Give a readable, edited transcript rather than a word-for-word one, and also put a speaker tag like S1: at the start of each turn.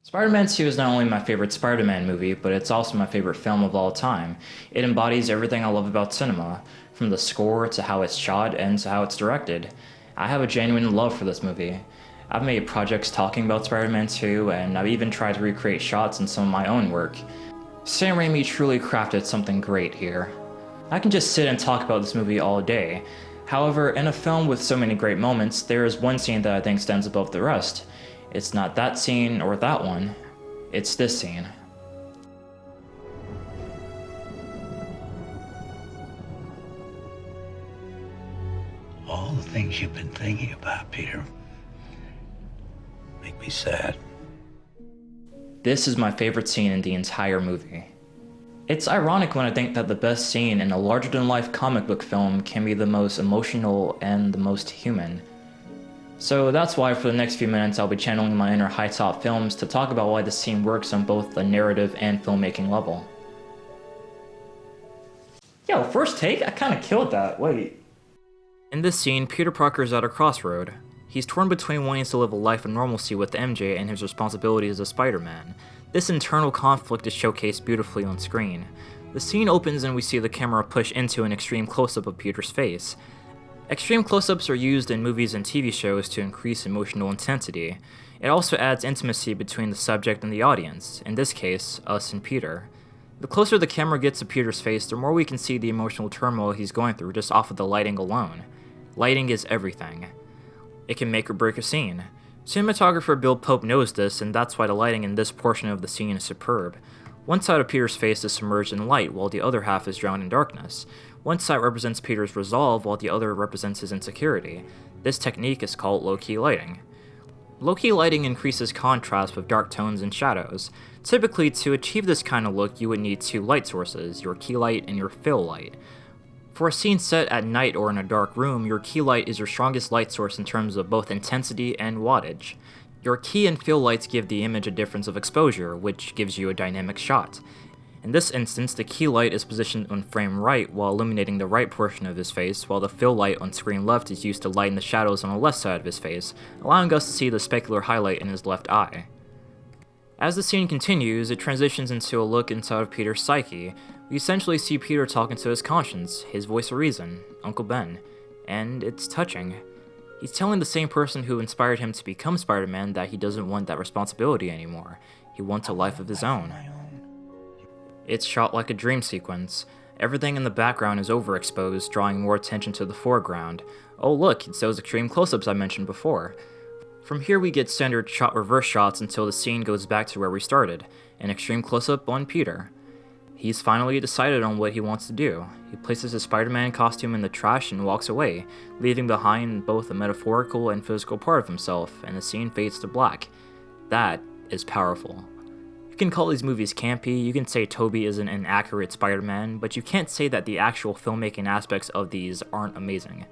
S1: Spider-Man 2 is not only my favorite Spider-Man movie, but it's also my favorite film of all time. It embodies everything I love about cinema, from the score to how it's shot and to how it's directed. I have a genuine love for this movie. I've made projects talking about Spider-Man 2, and I've even tried to recreate shots in some of my own work. Sam Raimi truly crafted something great here. I can just sit and talk about this movie all day. However, in a film with so many great moments, there is one scene that I think stands above the rest. It's not that scene or that one, it's this scene.
S2: All the things you've been thinking about, Peter, make me sad.
S1: This is my favorite scene in the entire movie. It's ironic when I think that the best scene in a larger-than-life comic book film can be the most emotional and the most human. So that's why for the next few minutes I'll be channeling my inner High Top Films to talk about why this scene works on both the narrative and filmmaking level. Yo, first take? I kinda killed that, wait. In this scene, Peter Parker is at a crossroad. He's torn between wanting to live a life of normalcy with MJ and his responsibilities as Spider-Man. This internal conflict is showcased beautifully on screen. The scene opens and we see the camera push into an extreme close-up of Peter's face. Extreme close-ups are used in movies and TV shows to increase emotional intensity. It also adds intimacy between the subject and the audience, in this case, us and Peter. The closer the camera gets to Peter's face, the more we can see the emotional turmoil he's going through just off of the lighting alone. Lighting is everything. It can make or break a scene. Cinematographer Bill Pope knows this, and that's why the lighting in this portion of the scene is superb. One side of Peter's face is submerged in light, while the other half is drowned in darkness. One side represents Peter's resolve, while the other represents his insecurity. This technique is called low-key lighting. Low-key lighting increases contrast with dark tones and shadows. Typically, to achieve this kind of look, you would need two light sources, your key light and your fill light. For a scene set at night or in a dark room, your key light is your strongest light source in terms of both intensity and wattage. Your key and fill lights give the image a difference of exposure, which gives you a dynamic shot. In this instance, the key light is positioned on frame right while illuminating the right portion of his face, while the fill light on screen left is used to lighten the shadows on the left side of his face, allowing us to see the specular highlight in his left eye. As the scene continues, it transitions into a look inside of Peter's psyche. We essentially see Peter talking to his conscience, his voice of reason, Uncle Ben, and it's touching. He's telling the same person who inspired him to become Spider-Man that he doesn't want that responsibility anymore. He wants a life of his own. It's shot like a dream sequence. Everything in the background is overexposed, drawing more attention to the foreground. Oh look, it's those extreme close-ups I mentioned before. From here we get standard shot reverse shots until the scene goes back to where we started, an extreme close-up on Peter. He's finally decided on what he wants to do. He places his Spider-Man costume in the trash and walks away, leaving behind both a metaphorical and physical part of himself, and the scene fades to black. That is powerful. You can call these movies campy, you can say Tobey isn't an accurate Spider-Man, but you can't say that the actual filmmaking aspects of these aren't amazing.